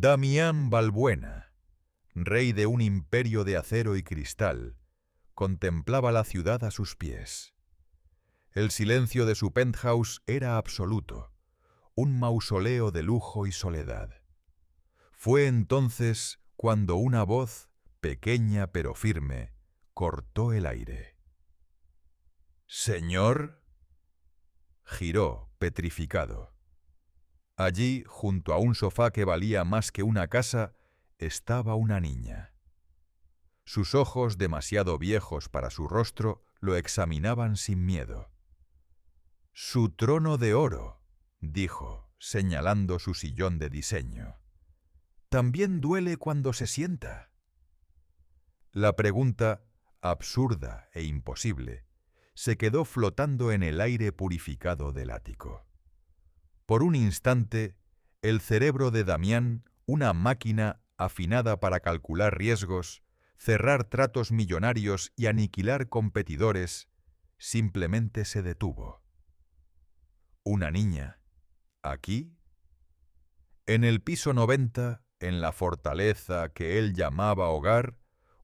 Damián Balbuena, rey de un imperio de acero y cristal, contemplaba la ciudad a sus pies. El silencio de su penthouse era absoluto, un mausoleo de lujo y soledad. Fue entonces cuando una voz, pequeña pero firme, cortó el aire. «¿Señor?» Giró, petrificado. Allí, junto a un sofá que valía más que una casa, estaba una niña. Sus ojos, demasiado viejos para su rostro, lo examinaban sin miedo. «Su trono de oro», dijo, señalando su sillón de diseño. «¿También duele cuando se sienta?» La pregunta, absurda e imposible, se quedó flotando en el aire purificado del ático. Por un instante, el cerebro de Damián, una máquina afinada para calcular riesgos, cerrar tratos millonarios y aniquilar competidores, simplemente se detuvo. ¿Una niña? ¿Aquí? En el piso 90, en la fortaleza que él llamaba hogar,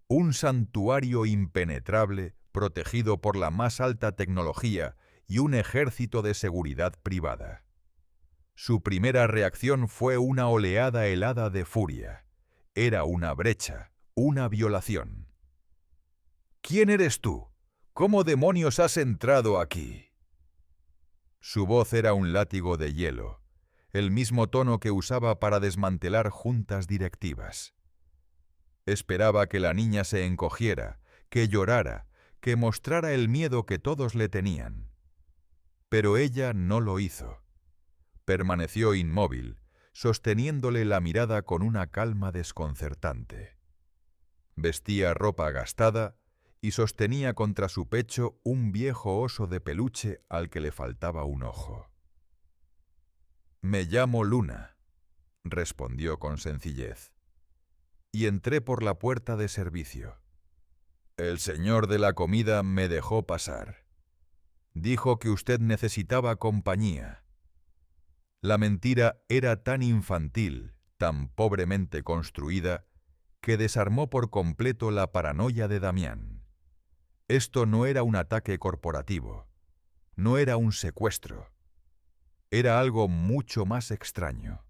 un santuario impenetrable protegido por la más alta tecnología y un ejército de seguridad privada. Su primera reacción fue una oleada helada de furia. Era una brecha, una violación. «¿Quién eres tú? ¿Cómo demonios has entrado aquí?» Su voz era un látigo de hielo, el mismo tono que usaba para desmantelar juntas directivas. Esperaba que la niña se encogiera, que llorara, que mostrara el miedo que todos le tenían. Pero ella no lo hizo. Permaneció inmóvil, sosteniéndole la mirada con una calma desconcertante. Vestía ropa gastada y sostenía contra su pecho un viejo oso de peluche al que le faltaba un ojo. «Me llamo Luna», respondió con sencillez, y entré por la puerta de servicio. «El señor de la comida me dejó pasar. Dijo que usted necesitaba compañía». La mentira era tan infantil, tan pobremente construida, que desarmó por completo la paranoia de Damián. Esto no era un ataque corporativo, no era un secuestro. Era algo mucho más extraño.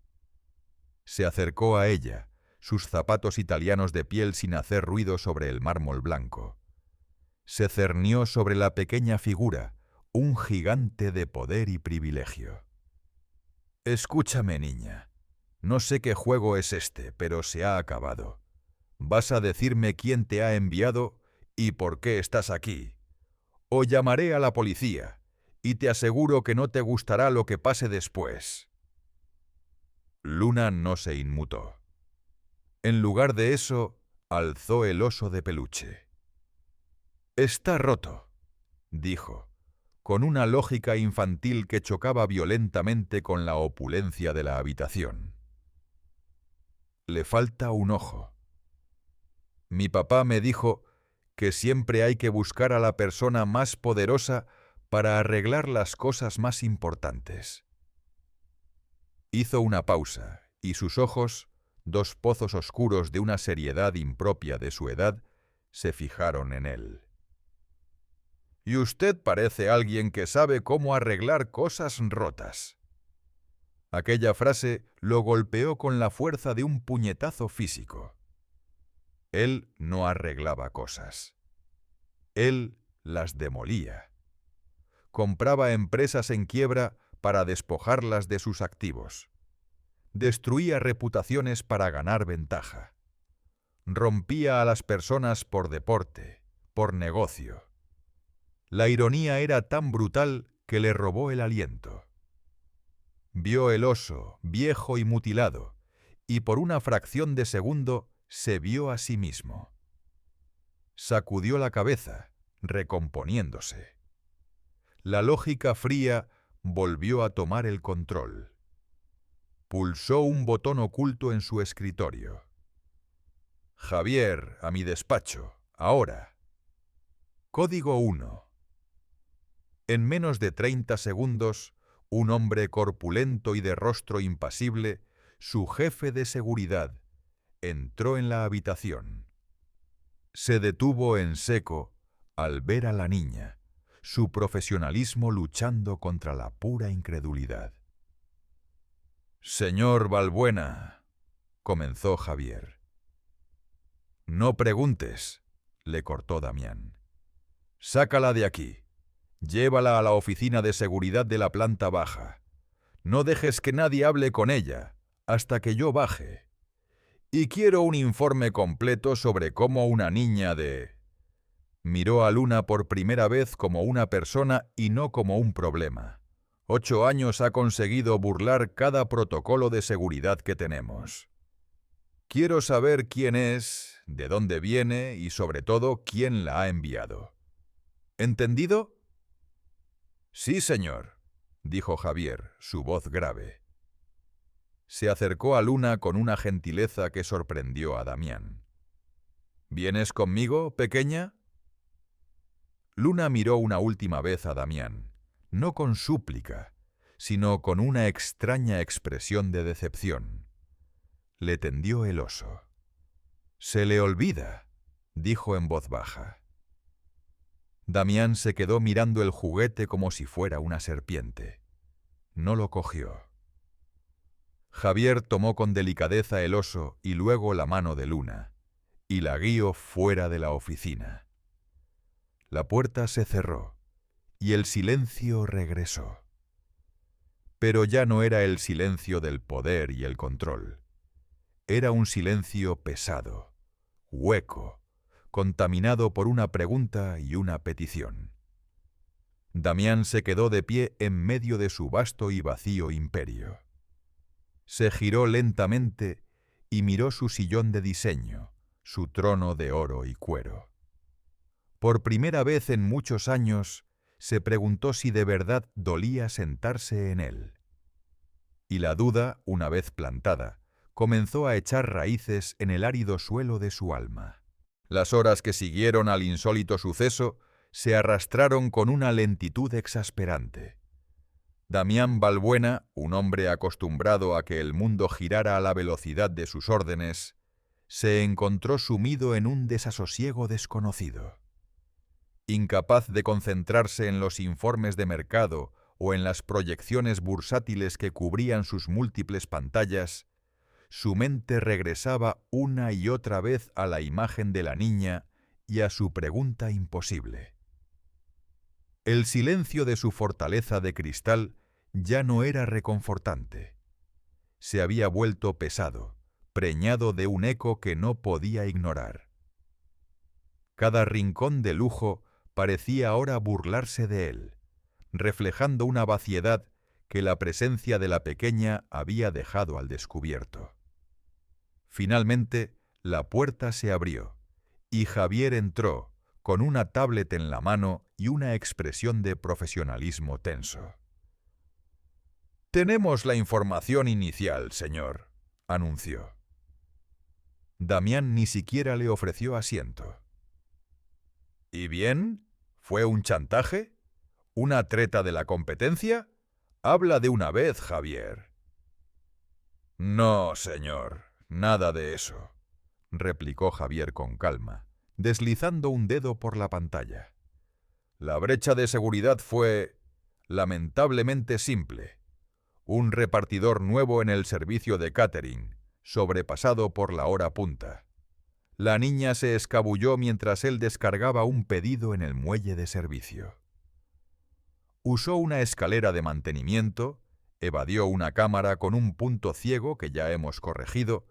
Se acercó a ella, sus zapatos italianos de piel sin hacer ruido sobre el mármol blanco. Se cernió sobre la pequeña figura, un gigante de poder y privilegio. «Escúchame, niña. No sé qué juego es este, pero se ha acabado. Vas a decirme quién te ha enviado y por qué estás aquí. O llamaré a la policía, y te aseguro que no te gustará lo que pase después». Luna no se inmutó. En lugar de eso, alzó el oso de peluche. «Está roto», dijo, con una lógica infantil que chocaba violentamente con la opulencia de la habitación. «Le falta un ojo. Mi papá me dijo que siempre hay que buscar a la persona más poderosa para arreglar las cosas más importantes». Hizo una pausa, y sus ojos, dos pozos oscuros de una seriedad impropia de su edad, se fijaron en él. «Y usted parece alguien que sabe cómo arreglar cosas rotas». Aquella frase lo golpeó con la fuerza de un puñetazo físico. Él no arreglaba cosas. Él las demolía. Compraba empresas en quiebra para despojarlas de sus activos. Destruía reputaciones para ganar ventaja. Rompía a las personas por deporte, por negocio. La ironía era tan brutal que le robó el aliento. Vio el oso, viejo y mutilado, y por una fracción de segundo se vio a sí mismo. Sacudió la cabeza, recomponiéndose. La lógica fría volvió a tomar el control. Pulsó un botón oculto en su escritorio. «Javier, a mi despacho, ahora». Código 1. En menos de 30 segundos, un hombre corpulento y de rostro impasible su jefe de seguridad, entró en la habitación. Se detuvo en seco al ver a la niña, su profesionalismo luchando contra la pura incredulidad. «Señor Balbuena», comenzó Javier. «No preguntes», le cortó Damián. «Sácala de aquí. Llévala a la oficina de seguridad de la planta baja. No dejes que nadie hable con ella hasta que yo baje. Y quiero un informe completo sobre cómo una niña de...». Miró a Luna por primera vez como una persona y no como un problema. 8 años ha conseguido burlar cada protocolo de seguridad que tenemos. Quiero saber quién es, de dónde viene y sobre todo quién la ha enviado. ¿Entendido? Sí, señor, dijo Javier, su voz grave. Se acercó a Luna con una gentileza que sorprendió a Damián. ¿Vienes conmigo, pequeña? Luna miró una última vez a Damián, no con súplica, sino con una extraña expresión de decepción. Le tendió el oso. «Se le olvida», dijo en voz baja. Damián se quedó mirando el juguete como si fuera una serpiente. No lo cogió. Javier tomó con delicadeza el oso y luego la mano de Luna, y la guió fuera de la oficina. La puerta se cerró, y el silencio regresó. Pero ya no era el silencio del poder y el control. Era un silencio pesado, hueco, contaminado por una pregunta y una petición. Damián se quedó de pie en medio de su vasto y vacío imperio. Se giró lentamente y miró su sillón de diseño, su trono de oro y cuero. Por primera vez en muchos años, se preguntó si de verdad dolía sentarse en él. Y la duda, una vez plantada, comenzó a echar raíces en el árido suelo de su alma. Las horas que siguieron al insólito suceso se arrastraron con una lentitud exasperante. Damián Balbuena, un hombre acostumbrado a que el mundo girara a la velocidad de sus órdenes, se encontró sumido en un desasosiego desconocido. Incapaz de concentrarse en los informes de mercado o en las proyecciones bursátiles que cubrían sus múltiples pantallas, su mente regresaba una y otra vez a la imagen de la niña y a su pregunta imposible. El silencio de su fortaleza de cristal ya no era reconfortante. Se había vuelto pesado, preñado de un eco que no podía ignorar. Cada rincón de lujo parecía ahora burlarse de él, reflejando una vaciedad que la presencia de la pequeña había dejado al descubierto. Finalmente, la puerta se abrió, y Javier entró, con una tablet en la mano y una expresión de profesionalismo tenso. «Tenemos la información inicial, señor», anunció. Damián ni siquiera le ofreció asiento. «¿Y bien? ¿Fue un chantaje? ¿Una treta de la competencia? Habla de una vez, Javier». «No, señor, nada de eso», replicó Javier con calma, deslizando un dedo por la pantalla. «La brecha de seguridad fue, lamentablemente, simple. Un repartidor nuevo en el servicio de catering, sobrepasado por la hora punta. La niña se escabulló mientras él descargaba un pedido en el muelle de servicio. Usó una escalera de mantenimiento, evadió una cámara con un punto ciego que ya hemos corregido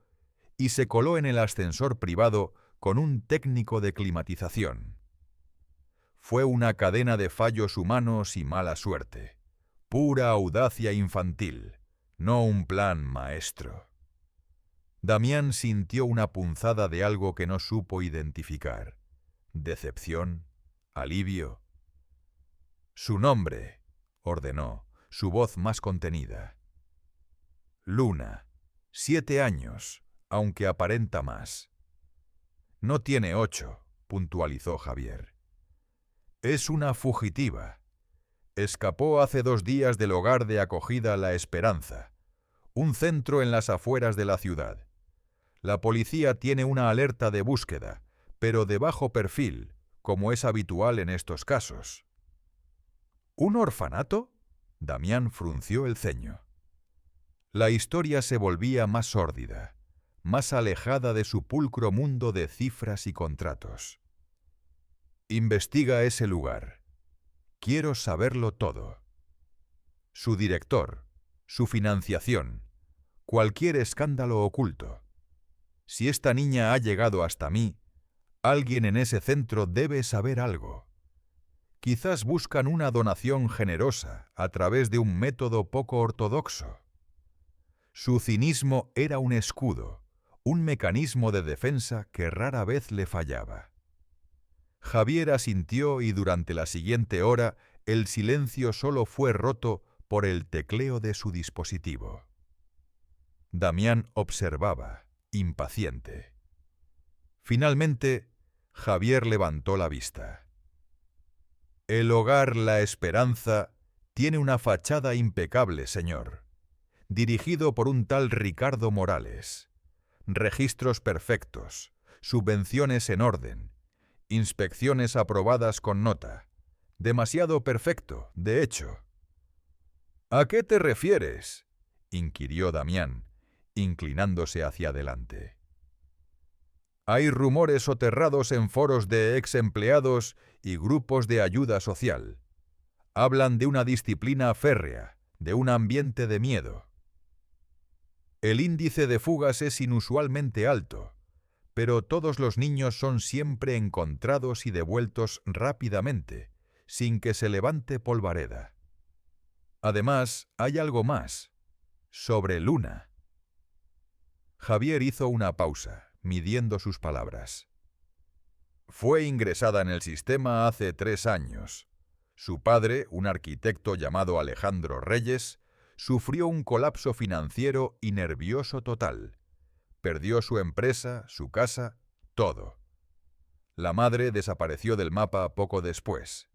y se coló en el ascensor privado con un técnico de climatización. Fue una cadena de fallos humanos y mala suerte, pura audacia infantil, no un plan maestro». Damián sintió una punzada de algo que no supo identificar. ¿Decepción? ¿Alivio? «Su nombre», ordenó, su voz más contenida. «Luna, 7 años, aunque aparenta más». «No tiene 8», puntualizó Javier. «Es una fugitiva. Escapó hace 2 días del hogar de acogida La Esperanza, Un centro en las afueras de la ciudad. La policía tiene una alerta de búsqueda, pero de bajo perfil, como es habitual en estos casos. ¿Un orfanato? Damián frunció el ceño. La historia se volvía más sórdida, más alejada de su pulcro mundo de cifras y contratos. Investiga ese lugar. Quiero saberlo todo. Su director, su financiación, cualquier escándalo oculto. Si esta niña ha llegado hasta mí, alguien en ese centro debe saber algo. Quizás buscan una donación generosa a través de un método poco ortodoxo. Su cinismo era un escudo, un mecanismo de defensa que rara vez le fallaba. Javier asintió y durante la siguiente hora el silencio solo fue roto por el tecleo de su dispositivo. Damián observaba, impaciente. Finalmente, Javier levantó la vista. El hogar La Esperanza tiene una fachada impecable, señor. Dirigido por un tal Ricardo Morales. Registros perfectos, subvenciones en orden, inspecciones aprobadas con nota. Demasiado perfecto, de hecho. ¿A qué te refieres?, inquirió Damián, inclinándose hacia adelante. Hay rumores soterrados en foros de ex empleados y grupos de ayuda social. Hablan de una disciplina férrea, de un ambiente de miedo. El índice de fugas es inusualmente alto, pero todos los niños son siempre encontrados y devueltos rápidamente, sin que se levante polvareda. Además, hay algo más. Sobre Luna. Javier hizo una pausa, midiendo sus palabras. Fue ingresada en el sistema hace 3 años. Su padre, un arquitecto llamado Alejandro Reyes, sufrió un colapso financiero y nervioso total. Perdió su empresa, su casa, todo. La madre desapareció del mapa poco después.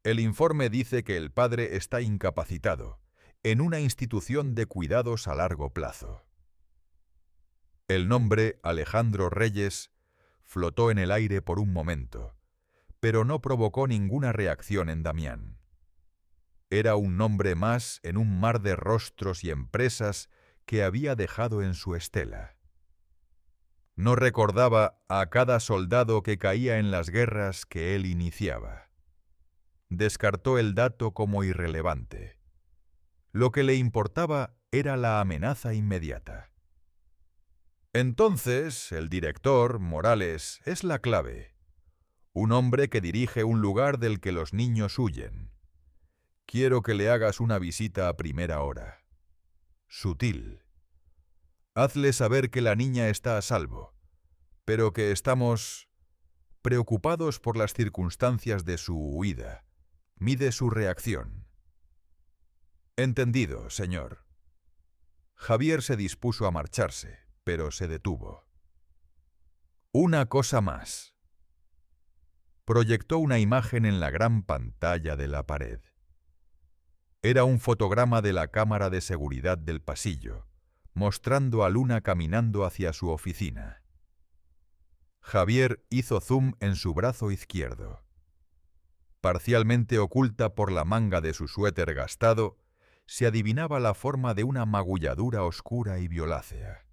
El informe dice que el padre está incapacitado, en una institución de cuidados a largo plazo. El nombre Alejandro Reyes flotó en el aire por un momento, pero no provocó ninguna reacción en Damián. Era un nombre más en un mar de rostros y empresas que había dejado en su estela. No recordaba a cada soldado que caía en las guerras que él iniciaba. Descartó el dato como irrelevante. Lo que le importaba era la amenaza inmediata. Entonces, el director, Morales, es la clave. Un hombre que dirige un lugar del que los niños huyen. Quiero que le hagas una visita a primera hora. Sutil. Hazle saber que la niña está a salvo, pero que estamos preocupados por las circunstancias de su huida. Mide su reacción. Entendido, señor. Javier se dispuso a marcharse, pero se detuvo. Una cosa más. Proyectó una imagen en la gran pantalla de la pared. Era un fotograma de la cámara de seguridad del pasillo, mostrando a Luna caminando hacia su oficina. Javier hizo zoom en su brazo izquierdo. Parcialmente oculta por la manga de su suéter gastado, se adivinaba la forma de una magulladura oscura y violácea.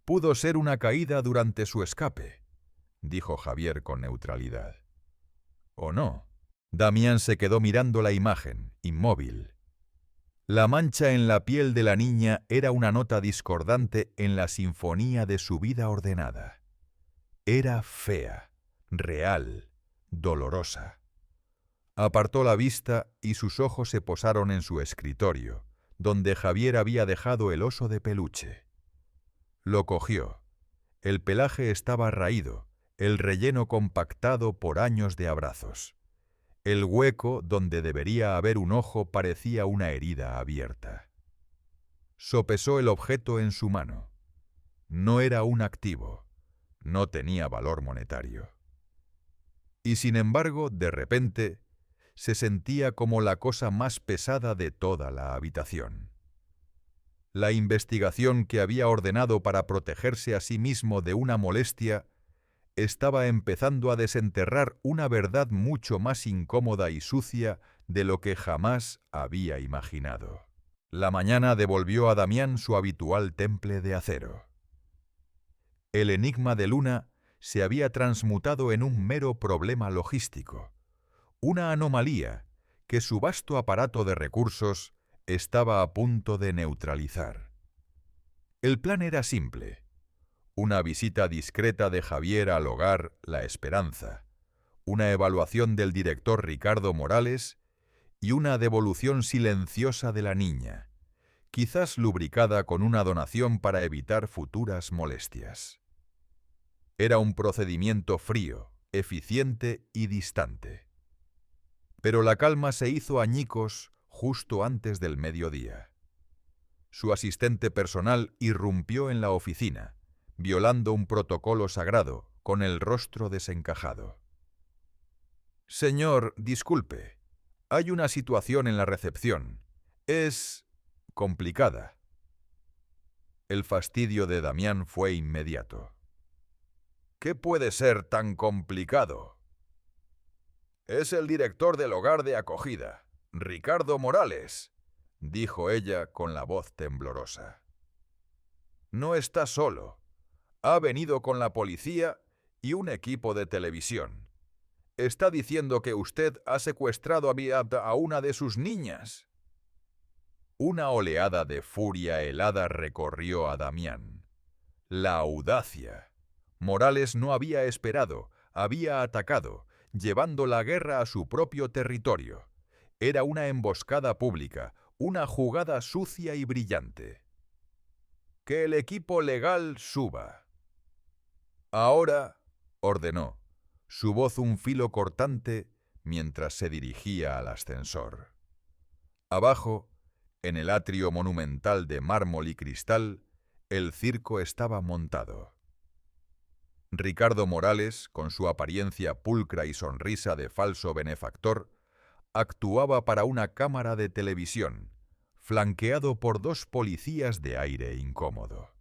Pudo ser una caída durante su escape, dijo Javier con neutralidad. ¿O no? Damián se quedó mirando la imagen, inmóvil. La mancha en la piel de la niña era una nota discordante en la sinfonía de su vida ordenada. Era fea, real, dolorosa. Apartó la vista y sus ojos se posaron en su escritorio, donde Javier había dejado el oso de peluche. Lo cogió. El pelaje estaba raído, el relleno compactado por años de abrazos. El hueco donde debería haber un ojo parecía una herida abierta. Sopesó el objeto en su mano. No era un activo, no tenía valor monetario. Y sin embargo, de repente, se sentía como la cosa más pesada de toda la habitación. La investigación que había ordenado para protegerse a sí mismo de una molestia estaba empezando a desenterrar una verdad mucho más incómoda y sucia de lo que jamás había imaginado. La mañana devolvió a Damián su habitual temple de acero. El enigma de Luna se había transmutado en un mero problema logístico, una anomalía que su vasto aparato de recursos estaba a punto de neutralizar. El plan era simple: una visita discreta de Javier al hogar La Esperanza, una evaluación del director Ricardo Morales y una devolución silenciosa de la niña, quizás lubricada con una donación para evitar futuras molestias. Era un procedimiento frío, eficiente y distante. Pero la calma se hizo añicos justo antes del mediodía. Su asistente personal irrumpió en la oficina, violando un protocolo sagrado, con el rostro desencajado. «Señor, disculpe. Hay una situación en la recepción. Es complicada». El fastidio de Damián fue inmediato. «¿Qué puede ser tan complicado?» «Es el director del hogar de acogida, Ricardo Morales», dijo ella con la voz temblorosa. «No está solo. Ha venido con la policía y un equipo de televisión. Está diciendo que usted ha secuestrado a una de sus niñas». Una oleada de furia helada recorrió a Damián. La audacia. Morales no había esperado, había atacado, llevando la guerra a su propio territorio. Era una emboscada pública, una jugada sucia y brillante. «Que el equipo legal suba». «Ahora», ordenó, su voz un filo cortante mientras se dirigía al ascensor. Abajo, en el atrio monumental de mármol y cristal, el circo estaba montado. Ricardo Morales, con su apariencia pulcra y sonrisa de falso benefactor, actuaba para una cámara de televisión, flanqueado por 2 policías de aire incómodo.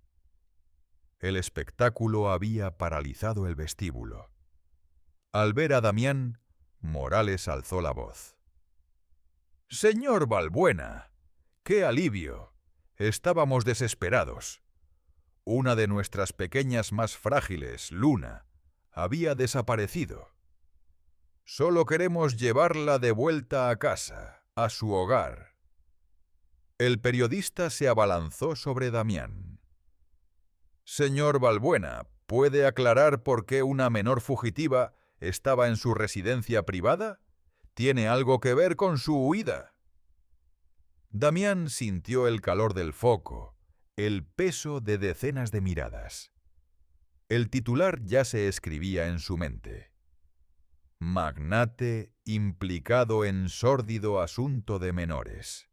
El espectáculo había paralizado el vestíbulo. Al ver a Damián, Morales alzó la voz. «Señor Balbuena, qué alivio. Estábamos desesperados. Una de nuestras pequeñas más frágiles, Luna, había desaparecido. Solo queremos llevarla de vuelta a casa, a su hogar». El periodista se abalanzó sobre Damián. «Señor Balbuena, ¿puede aclarar por qué una menor fugitiva estaba en su residencia privada? ¿Tiene algo que ver con su huida?» Damián sintió el calor del foco, el peso de decenas de miradas. El titular ya se escribía en su mente. «Magnate implicado en sórdido asunto de menores».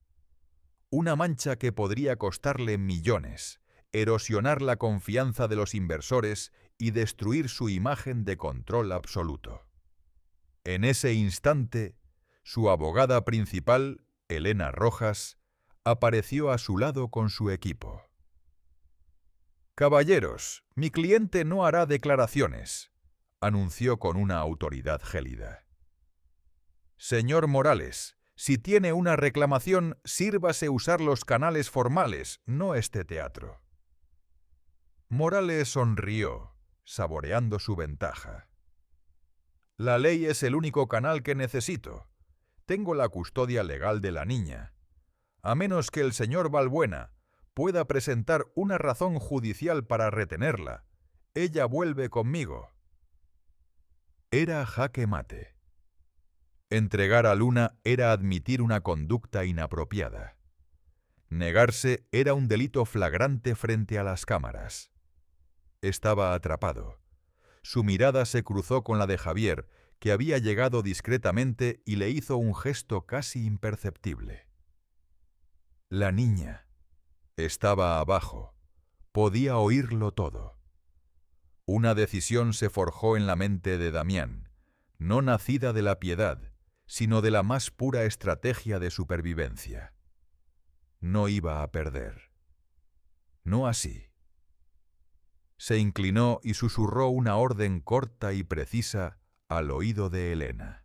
Una mancha que podría costarle millones, erosionar la confianza de los inversores y destruir su imagen de control absoluto. En ese instante, su abogada principal, Elena Rojas, apareció a su lado con su equipo. «Caballeros, mi cliente no hará declaraciones», anunció con una autoridad gélida. «Señor Morales, si tiene una reclamación, sírvase usar los canales formales, no este teatro». Morales sonrió, saboreando su ventaja. «La ley es el único canal que necesito. Tengo la custodia legal de la niña. A menos que el señor Balbuena pueda presentar una razón judicial para retenerla, ella vuelve conmigo». Era jaque mate. Entregar a Luna era admitir una conducta inapropiada. Negarse era un delito flagrante frente a las cámaras. Estaba atrapado. Su mirada se cruzó con la de Javier, que había llegado discretamente y le hizo un gesto casi imperceptible. La niña estaba abajo. Podía oírlo todo. Una decisión se forjó en la mente de Damián, no nacida de la piedad, sino de la más pura estrategia de supervivencia. No iba a perder. no así. Se inclinó y susurró una orden corta y precisa al oído de Elena.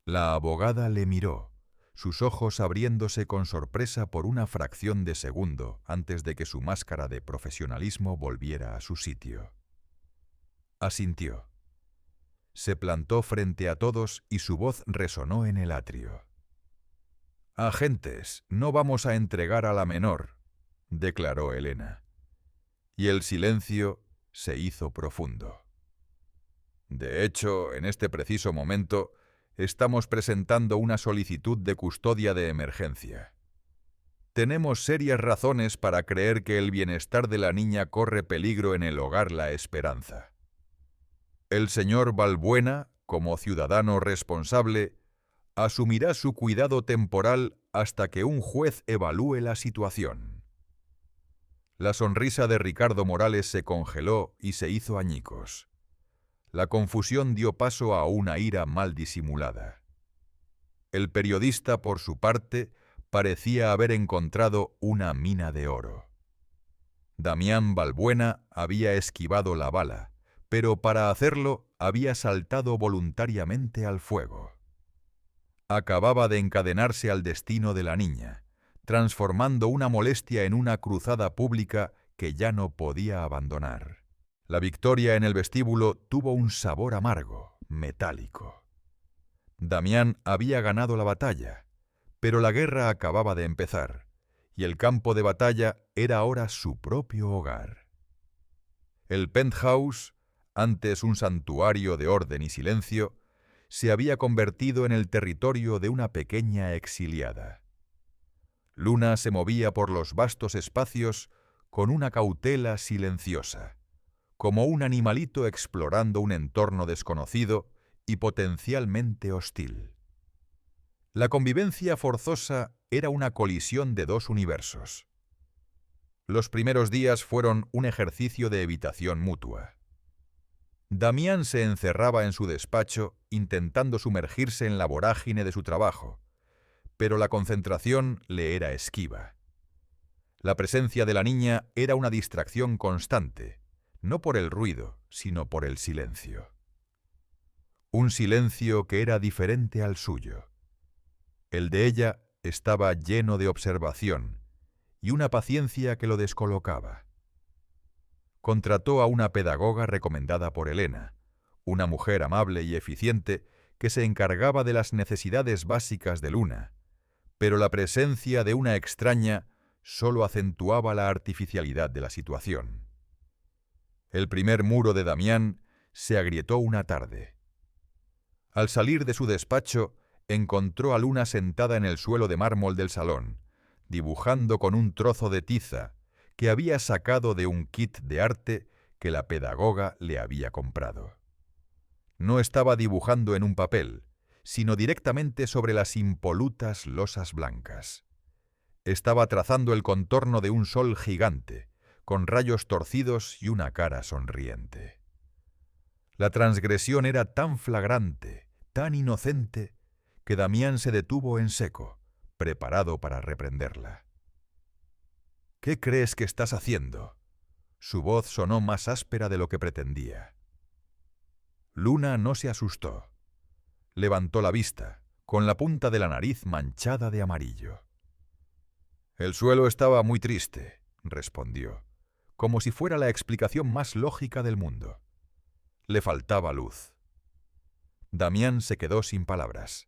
La abogada le miró, sus ojos abriéndose con sorpresa por una fracción de segundo antes de que su máscara de profesionalismo volviera a su sitio. Asintió. Se plantó frente a todos y su voz resonó en el atrio. «Agentes, no vamos a entregar a la menor», declaró Elena. Y el silencio se hizo profundo. «De hecho, en este preciso momento, estamos presentando una solicitud de custodia de emergencia. Tenemos serias razones para creer que el bienestar de la niña corre peligro en el hogar La Esperanza. El señor Balbuena, como ciudadano responsable, asumirá su cuidado temporal hasta que un juez evalúe la situación». La sonrisa de Ricardo Morales se congeló y se hizo añicos. La confusión dio paso a una ira mal disimulada. El periodista, por su parte, parecía haber encontrado una mina de oro. Damián Balbuena había esquivado la bala, pero para hacerlo había saltado voluntariamente al fuego. Acababa de encadenarse al destino de la niña, transformando una molestia en una cruzada pública que ya no podía abandonar. La victoria en el vestíbulo tuvo un sabor amargo, metálico. Damián había ganado la batalla, pero la guerra acababa de empezar, y el campo de batalla era ahora su propio hogar. El penthouse, antes un santuario de orden y silencio, se había convertido en el territorio de una pequeña exiliada. Luna se movía por los vastos espacios con una cautela silenciosa, como un animalito explorando un entorno desconocido y potencialmente hostil. La convivencia forzosa era una colisión de dos universos. Los primeros días fueron un ejercicio de evitación mutua. Damián se encerraba en su despacho intentando sumergirse en la vorágine de su trabajo, pero la concentración le era esquiva. La presencia de la niña era una distracción constante, no por el ruido, sino por el silencio. Un silencio que era diferente al suyo. El de ella estaba lleno de observación y una paciencia que lo descolocaba. Contrató a una pedagoga recomendada por Elena, una mujer amable y eficiente que se encargaba de las necesidades básicas de Luna, pero la presencia de una extraña solo acentuaba la artificialidad de la situación. El primer muro de Damián se agrietó una tarde. Al salir de su despacho, encontró a Luna sentada en el suelo de mármol del salón, dibujando con un trozo de tiza que había sacado de un kit de arte que la pedagoga le había comprado. No estaba dibujando en un papel, sino directamente sobre las impolutas losas blancas. Estaba trazando el contorno de un sol gigante, con rayos torcidos y una cara sonriente. La transgresión era tan flagrante, tan inocente, que Damián se detuvo en seco, preparado para reprenderla. «¿Qué crees que estás haciendo?». Su voz sonó más áspera de lo que pretendía. Luna no se asustó. Levantó la vista, con la punta de la nariz manchada de amarillo. «El suelo estaba muy triste», respondió, como si fuera la explicación más lógica del mundo. Le faltaba luz. Damián se quedó sin palabras.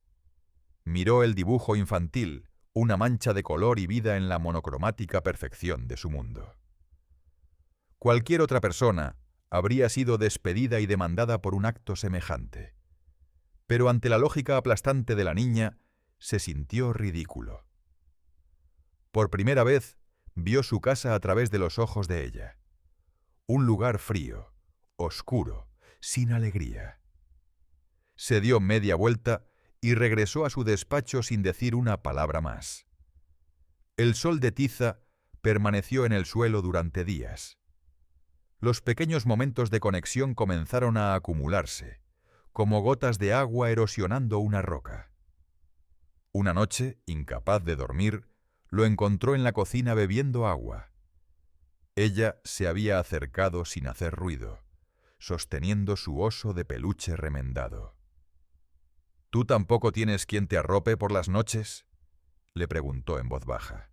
Miró el dibujo infantil, una mancha de color y vida en la monocromática perfección de su mundo. Cualquier otra persona habría sido despedida y demandada por un acto semejante. Pero ante la lógica aplastante de la niña, se sintió ridículo. Por primera vez, vio su casa a través de los ojos de ella. Un lugar frío, oscuro, sin alegría. Se dio media vuelta y regresó a su despacho sin decir una palabra más. El sol de tiza permaneció en el suelo durante días. Los pequeños momentos de conexión comenzaron a acumularse, como gotas de agua erosionando una roca. Una noche, incapaz de dormir, lo encontró en la cocina bebiendo agua. Ella se había acercado sin hacer ruido, sosteniendo su oso de peluche remendado. —¿Tú tampoco tienes quien te arrope por las noches? —le preguntó en voz baja.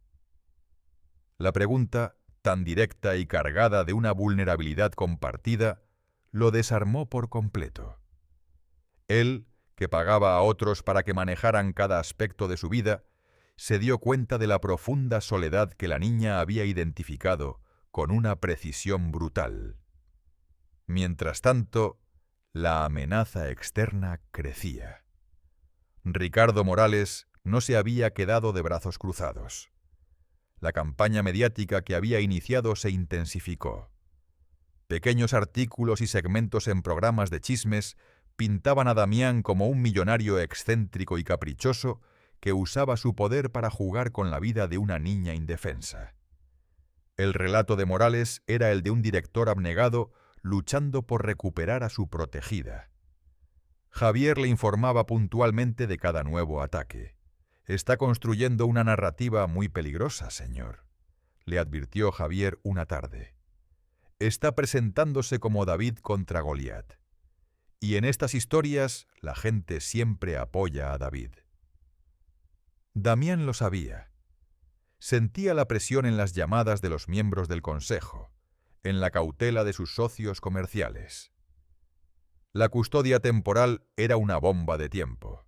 La pregunta, tan directa y cargada de una vulnerabilidad compartida, lo desarmó por completo. Él, que pagaba a otros para que manejaran cada aspecto de su vida, se dio cuenta de la profunda soledad que la niña había identificado con una precisión brutal. Mientras tanto, la amenaza externa crecía. Ricardo Morales no se había quedado de brazos cruzados. La campaña mediática que había iniciado se intensificó. Pequeños artículos y segmentos en programas de chismes pintaban a Damián como un millonario excéntrico y caprichoso que usaba su poder para jugar con la vida de una niña indefensa. El relato de Morales era el de un director abnegado luchando por recuperar a su protegida. Javier le informaba puntualmente de cada nuevo ataque. «Está construyendo una narrativa muy peligrosa, señor», le advirtió Javier una tarde. «Está presentándose como David contra Goliat. Y en estas historias la gente siempre apoya a David». Damián lo sabía. Sentía la presión en las llamadas de los miembros del consejo, en la cautela de sus socios comerciales. La custodia temporal era una bomba de tiempo.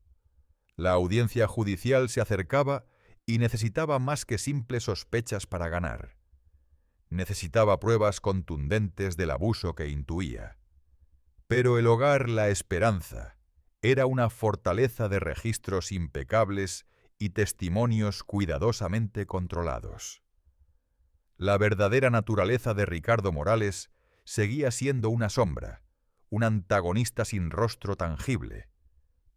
La audiencia judicial se acercaba y necesitaba más que simples sospechas para ganar. Necesitaba pruebas contundentes del abuso que intuía. Pero el hogar La Esperanza era una fortaleza de registros impecables y testimonios cuidadosamente controlados. La verdadera naturaleza de Ricardo Morales seguía siendo una sombra, un antagonista sin rostro tangible,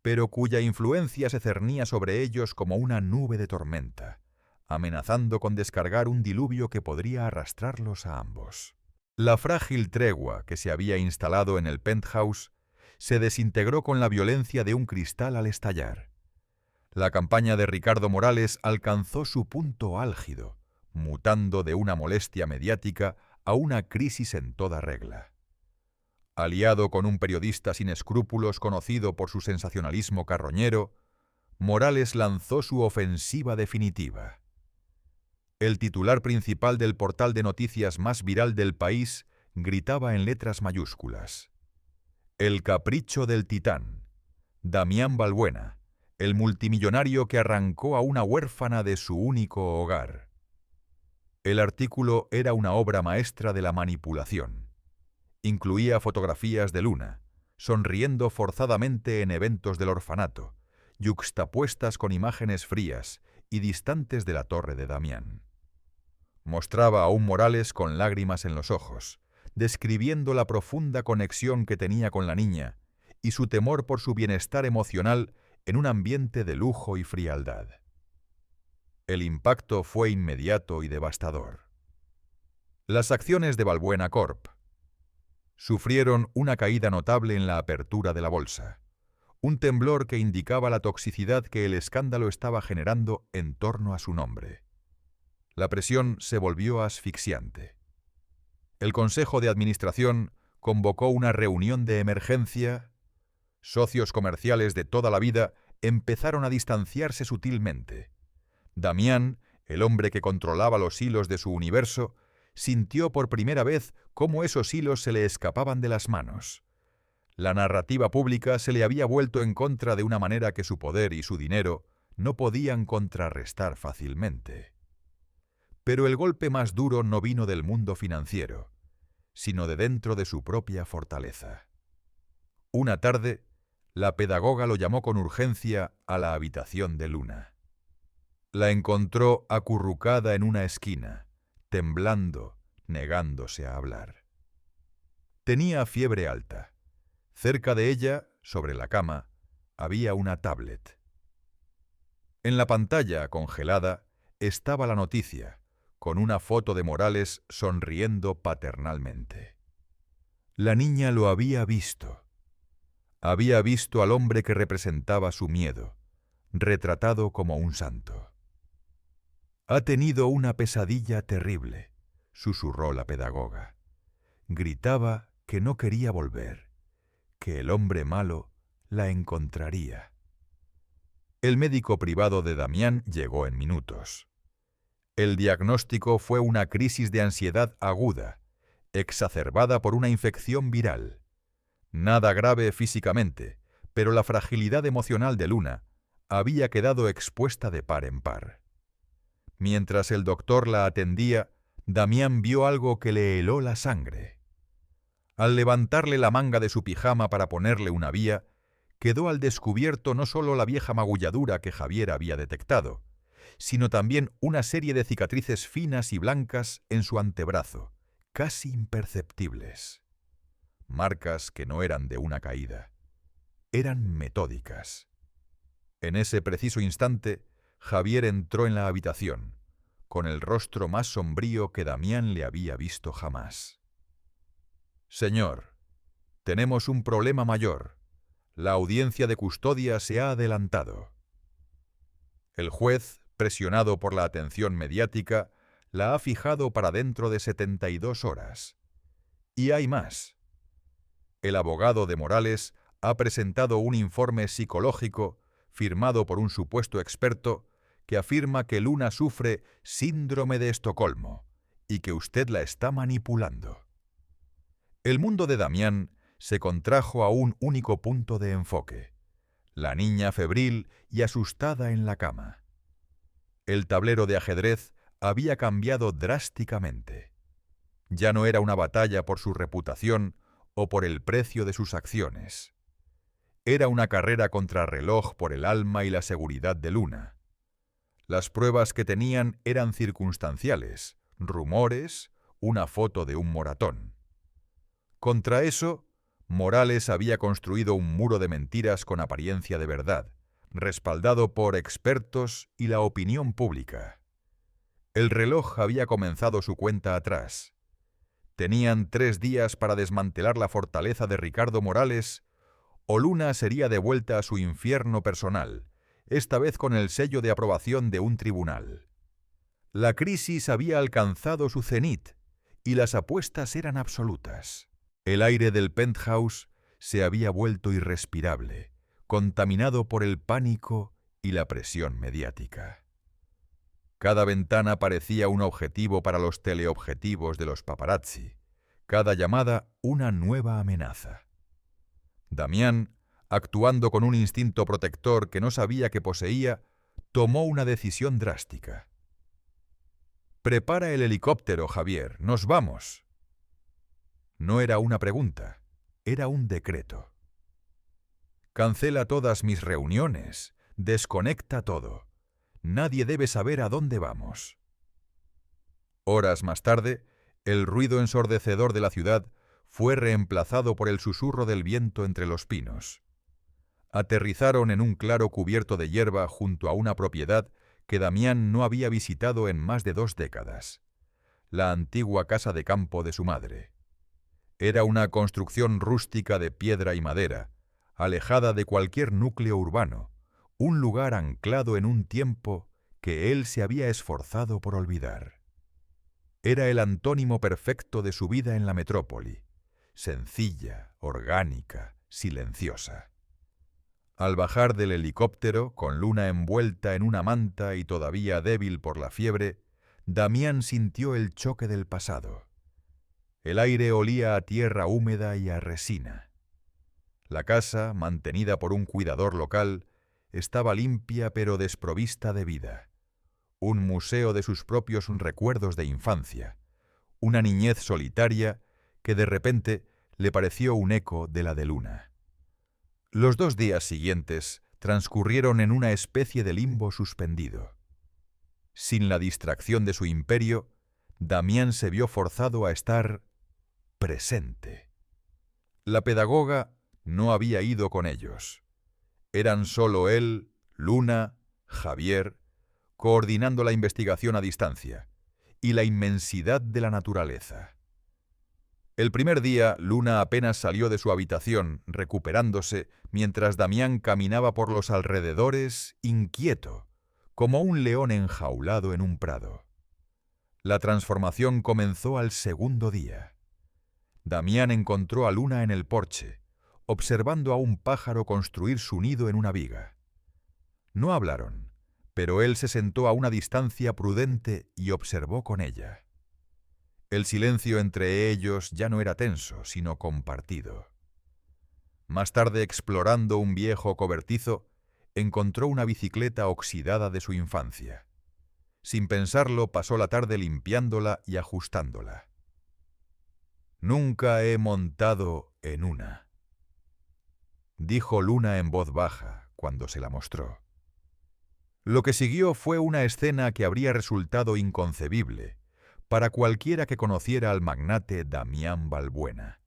pero cuya influencia se cernía sobre ellos como una nube de tormenta, amenazando con descargar un diluvio que podría arrastrarlos a ambos. La frágil tregua que se había instalado en el penthouse se desintegró con la violencia de un cristal al estallar. La campaña de Ricardo Morales alcanzó su punto álgido, mutando de una molestia mediática a una crisis en toda regla. Aliado con un periodista sin escrúpulos conocido por su sensacionalismo carroñero, Morales lanzó su ofensiva definitiva. El titular principal del portal de noticias más viral del país gritaba en letras mayúsculas: «El capricho del titán. Damián Balbuena, el multimillonario que arrancó a una huérfana de su único hogar». El artículo era una obra maestra de la manipulación. Incluía fotografías de Luna, sonriendo forzadamente en eventos del orfanato, yuxtapuestas con imágenes frías y distantes de la torre de Damián. Mostraba a un Morales con lágrimas en los ojos, describiendo la profunda conexión que tenía con la niña y su temor por su bienestar emocional en un ambiente de lujo y frialdad. El impacto fue inmediato y devastador. Las acciones de Balbuena Corp. sufrieron una caída notable en la apertura de la bolsa, un temblor que indicaba la toxicidad que el escándalo estaba generando en torno a su nombre. La presión se volvió asfixiante. El Consejo de Administración convocó una reunión de emergencia. Socios comerciales de toda la vida empezaron a distanciarse sutilmente. Damián, el hombre que controlaba los hilos de su universo, sintió por primera vez cómo esos hilos se le escapaban de las manos. La narrativa pública se le había vuelto en contra de una manera que su poder y su dinero no podían contrarrestar fácilmente. Pero el golpe más duro no vino del mundo financiero, sino de dentro de su propia fortaleza. Una tarde, la pedagoga lo llamó con urgencia a la habitación de Luna. La encontró acurrucada en una esquina, temblando, negándose a hablar. Tenía fiebre alta. Cerca de ella, sobre la cama, había una tablet. En la pantalla, congelada, estaba la noticia, con una foto de Morales sonriendo paternalmente. La niña lo había visto. Había visto al hombre que representaba su miedo, retratado como un santo. Ha tenido una pesadilla terrible, susurró la pedagoga. Gritaba que no quería volver, que el hombre malo la encontraría. El médico privado de Damián llegó en minutos. El diagnóstico fue una crisis de ansiedad aguda, exacerbada por una infección viral. Nada grave físicamente, pero la fragilidad emocional de Luna había quedado expuesta de par en par. Mientras el doctor la atendía, Damián vio algo que le heló la sangre. Al levantarle la manga de su pijama para ponerle una vía, quedó al descubierto no solo la vieja magulladura que Javier había detectado, sino también una serie de cicatrices finas y blancas en su antebrazo, casi imperceptibles. Marcas que no eran de una caída, eran metódicas. En ese preciso instante, Javier entró en la habitación, con el rostro más sombrío que Damián le había visto jamás. «Señor, tenemos un problema mayor. La audiencia de custodia se ha adelantado». El juez, presionado por la atención mediática, la ha fijado para dentro de 72 horas. Y hay más. El abogado de Morales ha presentado un informe psicológico firmado por un supuesto experto que afirma que Luna sufre síndrome de Estocolmo y que usted la está manipulando. El mundo de Damián se contrajo a un único punto de enfoque: la niña febril y asustada en la cama. El tablero de ajedrez había cambiado drásticamente. Ya no era una batalla por su reputación o por el precio de sus acciones. Era una carrera contrarreloj por el alma y la seguridad de Luna. Las pruebas que tenían eran circunstanciales, rumores, una foto de un moratón. Contra eso, Morales había construido un muro de mentiras con apariencia de verdad, respaldado por expertos y la opinión pública. El reloj había comenzado su cuenta atrás. Tenían 3 días para desmantelar la fortaleza de Ricardo Morales, o Luna sería devuelta a su infierno personal, esta vez con el sello de aprobación de un tribunal. La crisis había alcanzado su cenit, y las apuestas eran absolutas. El aire del penthouse se había vuelto irrespirable, contaminado por el pánico y la presión mediática. Cada ventana parecía un objetivo para los teleobjetivos de los paparazzi, cada llamada una nueva amenaza. Damián, actuando con un instinto protector que no sabía que poseía, tomó una decisión drástica. «Prepara el helicóptero, Javier, nos vamos». No era una pregunta, era un decreto. «Cancela todas mis reuniones, desconecta todo. Nadie debe saber a dónde vamos». Horas más tarde, el ruido ensordecedor de la ciudad fue reemplazado por el susurro del viento entre los pinos. Aterrizaron en un claro cubierto de hierba junto a una propiedad que Damián no había visitado en más de 2 décadas, la antigua casa de campo de su madre. Era una construcción rústica de piedra y madera, alejada de cualquier núcleo urbano, un lugar anclado en un tiempo que él se había esforzado por olvidar. Era el antónimo perfecto de su vida en la metrópoli, sencilla, orgánica, silenciosa. Al bajar del helicóptero, con Luna envuelta en una manta y todavía débil por la fiebre, Damián sintió el choque del pasado. El aire olía a tierra húmeda y a resina. La casa, mantenida por un cuidador local, estaba limpia pero desprovista de vida. Un museo de sus propios recuerdos de infancia, una niñez solitaria que de repente le pareció un eco de la de Luna. Los 2 días siguientes transcurrieron en una especie de limbo suspendido. Sin la distracción de su imperio, Damián se vio forzado a estar presente. La pedagoga no había ido con ellos. Eran solo él, Luna, Javier, coordinando la investigación a distancia, y la inmensidad de la naturaleza. El primer día, Luna apenas salió de su habitación, recuperándose, mientras Damián caminaba por los alrededores, inquieto, como un león enjaulado en un prado. La transformación comenzó al segundo día. Damián encontró a Luna en el porche, observando a un pájaro construir su nido en una viga. No hablaron, pero él se sentó a una distancia prudente y observó con ella. El silencio entre ellos ya no era tenso, sino compartido. Más tarde, explorando un viejo cobertizo, encontró una bicicleta oxidada de su infancia. Sin pensarlo, pasó la tarde limpiándola y ajustándola. «Nunca he montado en una», dijo Luna en voz baja cuando se la mostró. Lo que siguió fue una escena que habría resultado inconcebible para cualquiera que conociera al magnate Damián Balbuena.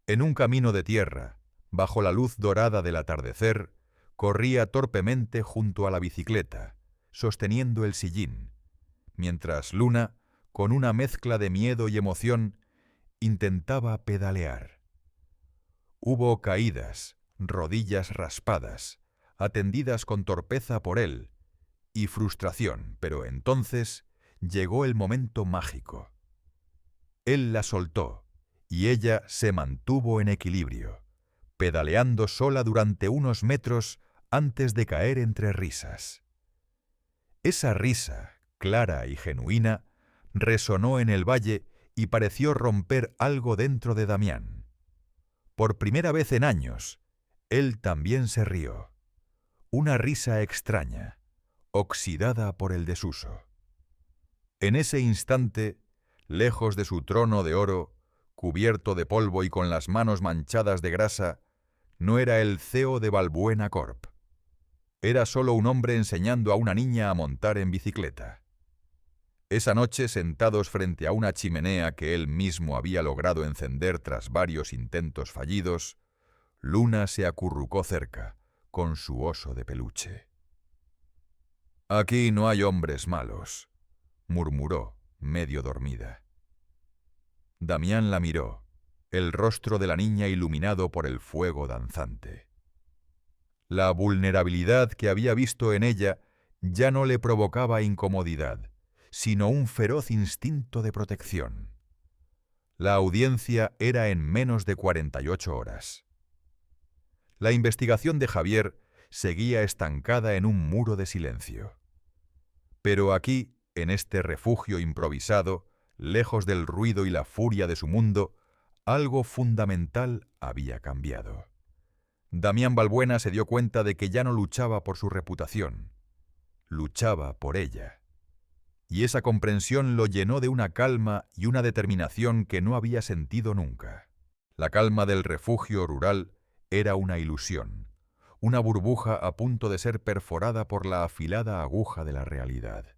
En un camino de tierra, bajo la luz dorada del atardecer, corría torpemente junto a la bicicleta, sosteniendo el sillín, mientras Luna, con una mezcla de miedo y emoción, intentaba pedalear. Hubo caídas, rodillas raspadas, atendidas con torpeza por él, y frustración, pero entonces llegó el momento mágico. Él la soltó, y ella se mantuvo en equilibrio, pedaleando sola durante unos metros antes de caer entre risas. Esa risa, clara y genuina, resonó en el valle y pareció romper algo dentro de Damián. Por primera vez en años, él también se rió. Una risa extraña, oxidada por el desuso. En ese instante, lejos de su trono de oro, cubierto de polvo y con las manos manchadas de grasa, no era el CEO de Balbuena Corp. Era solo un hombre enseñando a una niña a montar en bicicleta. Esa noche, sentados frente a una chimenea que él mismo había logrado encender tras varios intentos fallidos, Luna se acurrucó cerca, con su oso de peluche. «Aquí no hay hombres malos», murmuró, medio dormida. Damián la miró, el rostro de la niña iluminado por el fuego danzante. La vulnerabilidad que había visto en ella ya no le provocaba incomodidad, sino un feroz instinto de protección. La audiencia era en menos de 48 horas. La investigación de Javier seguía estancada en un muro de silencio. Pero aquí, en este refugio improvisado, lejos del ruido y la furia de su mundo, algo fundamental había cambiado. Damián Balbuena se dio cuenta de que ya no luchaba por su reputación, luchaba por ella. Y esa comprensión lo llenó de una calma y una determinación que no había sentido nunca. La calma del refugio rural era una ilusión, una burbuja a punto de ser perforada por la afilada aguja de la realidad.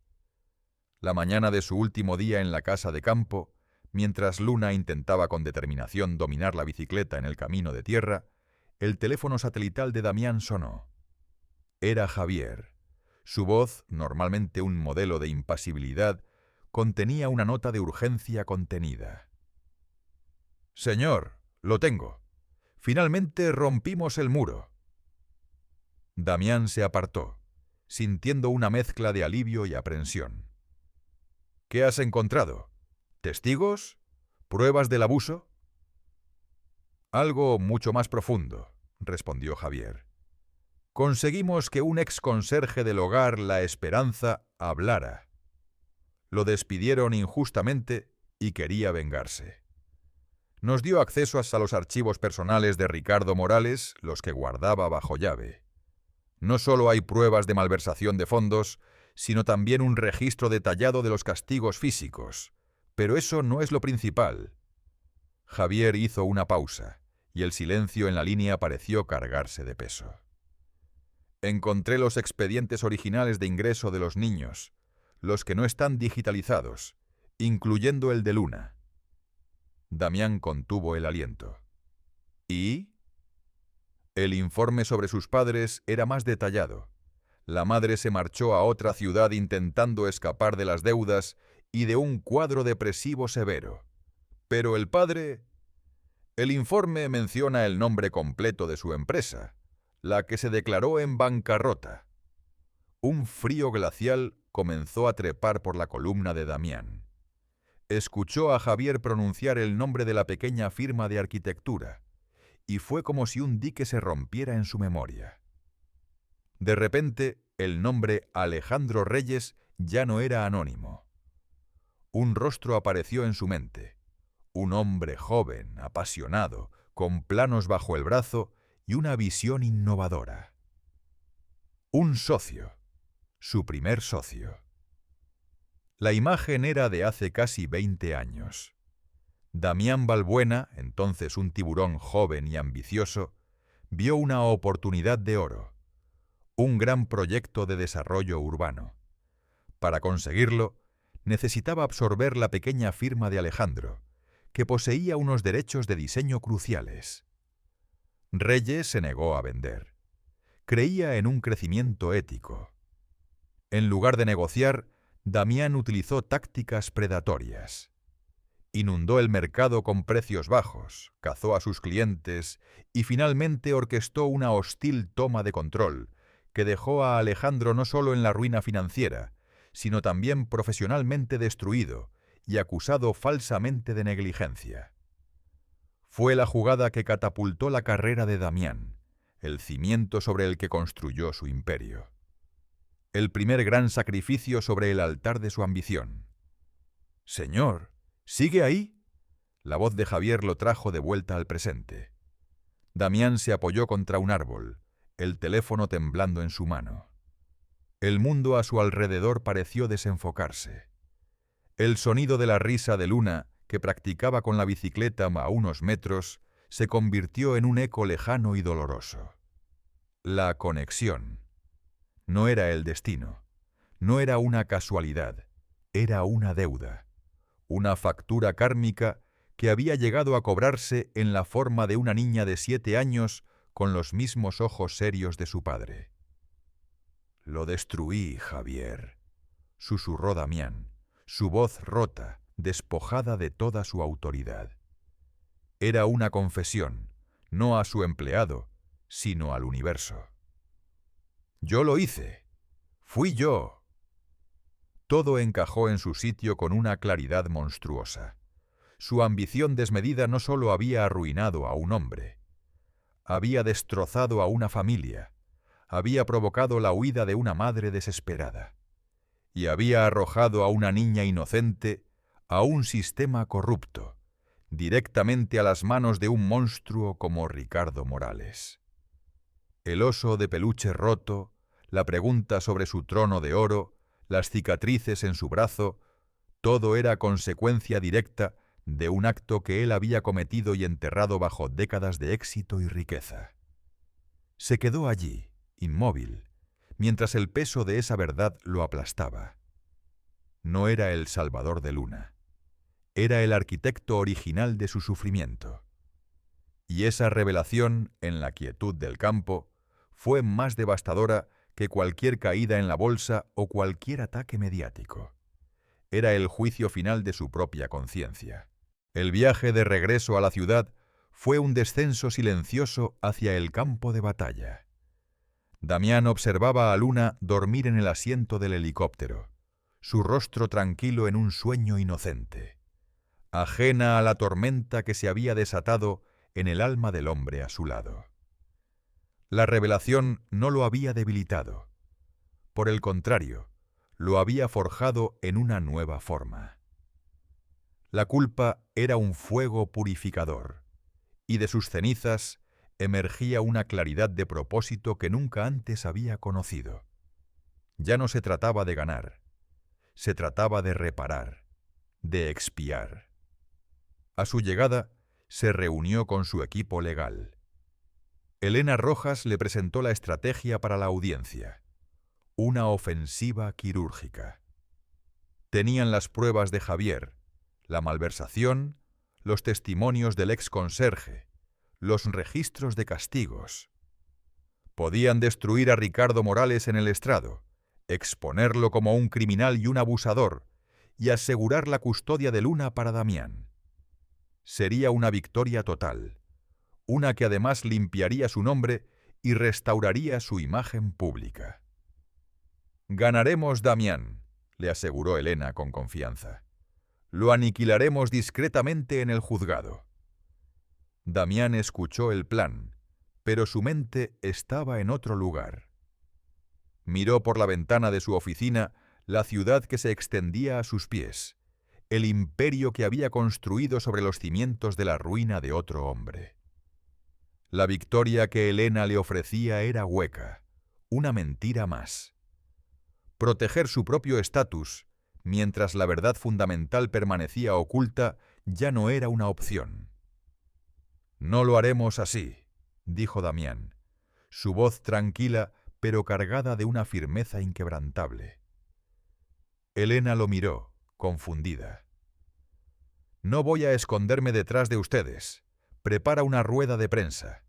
La mañana de su último día en la casa de campo, mientras Luna intentaba con determinación dominar la bicicleta en el camino de tierra, el teléfono satelital de Damián sonó. Era Javier. Su voz, normalmente un modelo de impasibilidad, contenía una nota de urgencia contenida. «Señor, lo tengo. Finalmente rompimos el muro». Damián se apartó, sintiendo una mezcla de alivio y aprensión. «¿Qué has encontrado? ¿Testigos? ¿Pruebas del abuso?» «Algo mucho más profundo», respondió Javier. «Conseguimos que un ex conserje del hogar La Esperanza hablara. Lo despidieron injustamente y quería vengarse. Nos dio acceso a los archivos personales de Ricardo Morales, los que guardaba bajo llave. No solo hay pruebas de malversación de fondos, sino también un registro detallado de los castigos físicos. Pero eso no es lo principal». Javier hizo una pausa, y el silencio en la línea pareció cargarse de peso. «Encontré los expedientes originales de ingreso de los niños, los que no están digitalizados, incluyendo el de Luna». Damián contuvo el aliento. ¿Y? El informe sobre sus padres era más detallado. La madre se marchó a otra ciudad intentando escapar de las deudas y de un cuadro depresivo severo. Pero el padre... El informe menciona el nombre completo de su empresa, la que se declaró en bancarrota. Un frío glacial comenzó a trepar por la columna de Damián. Escuchó a Javier pronunciar el nombre de la pequeña firma de arquitectura, y fue como si un dique se rompiera en su memoria. De repente, el nombre Alejandro Reyes ya no era anónimo. Un rostro apareció en su mente, un hombre joven, apasionado, con planos bajo el brazo y una visión innovadora. Un socio, su primer socio. La imagen era de hace casi 20 años. Damián Balbuena, entonces un tiburón joven y ambicioso, vio una oportunidad de oro, un gran proyecto de desarrollo urbano. Para conseguirlo, necesitaba absorber la pequeña firma de Alejandro, que poseía unos derechos de diseño cruciales. Reyes se negó a vender. Creía en un crecimiento ético. En lugar de negociar, Damián utilizó tácticas predatorias. Inundó el mercado con precios bajos, cazó a sus clientes y finalmente orquestó una hostil toma de control que dejó a Alejandro no solo en la ruina financiera, sino también profesionalmente destruido y acusado falsamente de negligencia. Fue la jugada que catapultó la carrera de Damián, el cimiento sobre el que construyó su imperio. El primer gran sacrificio sobre el altar de su ambición. «Señor, ¿sigue ahí?». La voz de Javier lo trajo de vuelta al presente. Damián se apoyó contra un árbol, el teléfono temblando en su mano. El mundo a su alrededor pareció desenfocarse. El sonido de la risa de Luna, que practicaba con la bicicleta a unos metros, se convirtió en un eco lejano y doloroso. La conexión. No era el destino, no era una casualidad, era una deuda, una factura kármica que había llegado a cobrarse en la forma de una niña de 7 años con los mismos ojos serios de su padre. «Lo destruí, Javier», susurró Damián, su voz rota, despojada de toda su autoridad. Era una confesión, no a su empleado, sino al universo. «Yo lo hice. Fui yo». Todo encajó en su sitio con una claridad monstruosa. Su ambición desmedida no solo había arruinado a un hombre, había destrozado a una familia, había provocado la huida de una madre desesperada, y había arrojado a una niña inocente a un sistema corrupto, directamente a las manos de un monstruo como Ricardo Morales. El oso de peluche roto, la pregunta sobre su trono de oro, las cicatrices en su brazo, todo era consecuencia directa de un acto que él había cometido y enterrado bajo décadas de éxito y riqueza. Se quedó allí, inmóvil, mientras el peso de esa verdad lo aplastaba. No era el salvador de Luna, era el arquitecto original de su sufrimiento. Y esa revelación, en la quietud del campo, fue más devastadora que cualquier caída en la bolsa o cualquier ataque mediático. Era el juicio final de su propia conciencia. El viaje de regreso a la ciudad fue un descenso silencioso hacia el campo de batalla. Damián observaba a Luna dormir en el asiento del helicóptero, su rostro tranquilo en un sueño inocente, ajena a la tormenta que se había desatado en el alma del hombre a su lado. La revelación no lo había debilitado. Por el contrario, lo había forjado en una nueva forma. La culpa era un fuego purificador, y de sus cenizas emergía una claridad de propósito que nunca antes había conocido. Ya no se trataba de ganar, se trataba de reparar, de expiar. A su llegada, se reunió con su equipo legal. Elena Rojas le presentó la estrategia para la audiencia, una ofensiva quirúrgica. Tenían las pruebas de Javier, la malversación, los testimonios del ex conserje, los registros de castigos. Podían destruir a Ricardo Morales en el estrado, exponerlo como un criminal y un abusador, y asegurar la custodia de Luna para Damián. Sería una victoria total, una que además limpiaría su nombre y restauraría su imagen pública. «Ganaremos, Damián», le aseguró Elena con confianza. Lo aniquilaremos discretamente en el juzgado. Damián escuchó el plan, pero su mente estaba en otro lugar. Miró por la ventana de su oficina la ciudad que se extendía a sus pies, el imperio que había construido sobre los cimientos de la ruina de otro hombre. La victoria que Elena le ofrecía era hueca, una mentira más. Proteger su propio estatus, mientras la verdad fundamental permanecía oculta, ya no era una opción. «No lo haremos así», dijo Damián, su voz tranquila pero cargada de una firmeza inquebrantable. Elena lo miró, confundida. «No voy a esconderme detrás de ustedes. Prepara una rueda de prensa.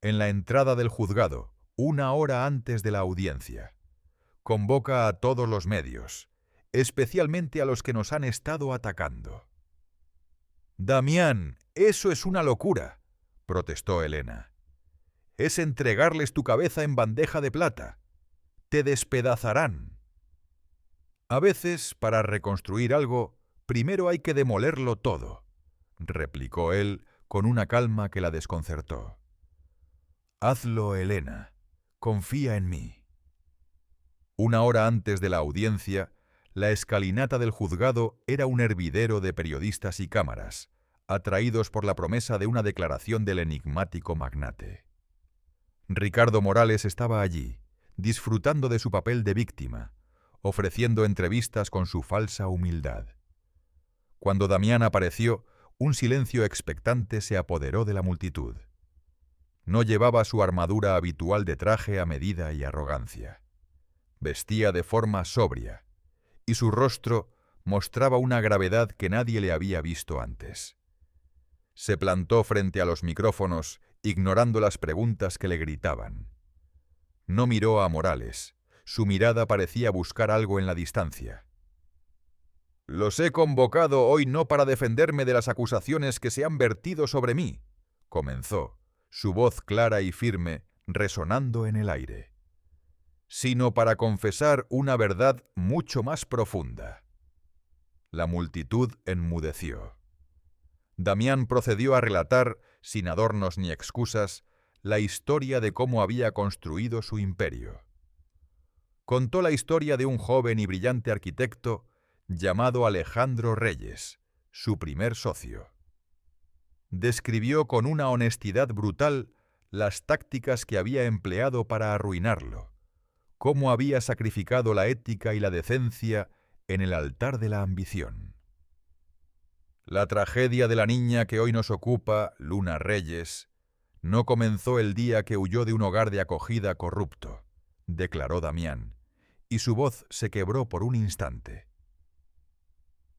En la entrada del juzgado, 1 hora antes de la audiencia. Convoca a todos los medios, especialmente a los que nos han estado atacando». «Damián, eso es una locura», protestó Elena. «Es entregarles tu cabeza en bandeja de plata. Te despedazarán». «A veces, para reconstruir algo, primero hay que demolerlo todo», replicó él con una calma que la desconcertó. «Hazlo, Elena. Confía en mí». 1 hora antes de la audiencia, la escalinata del juzgado era un hervidero de periodistas y cámaras, atraídos por la promesa de una declaración del enigmático magnate. Ricardo Morales estaba allí, disfrutando de su papel de víctima, ofreciendo entrevistas con su falsa humildad. Cuando Damián apareció, un silencio expectante se apoderó de la multitud. No llevaba su armadura habitual de traje a medida y arrogancia. Vestía de forma sobria, y su rostro mostraba una gravedad que nadie le había visto antes. Se plantó frente a los micrófonos, ignorando las preguntas que le gritaban. No miró a Morales, su mirada parecía buscar algo en la distancia. «Los he convocado hoy no para defenderme de las acusaciones que se han vertido sobre mí», comenzó, su voz clara y firme resonando en el aire, «sino para confesar una verdad mucho más profunda». La multitud enmudeció. Damián procedió a relatar, sin adornos ni excusas, la historia de cómo había construido su imperio. Contó la historia de un joven y brillante arquitecto llamado Alejandro Reyes, su primer socio. Describió con una honestidad brutal las tácticas que había empleado para arruinarlo, cómo había sacrificado la ética y la decencia en el altar de la ambición. La tragedia de la niña que hoy nos ocupa, Luna Reyes, no comenzó el día que huyó de un hogar de acogida corrupto, declaró Damián, y su voz se quebró por un instante.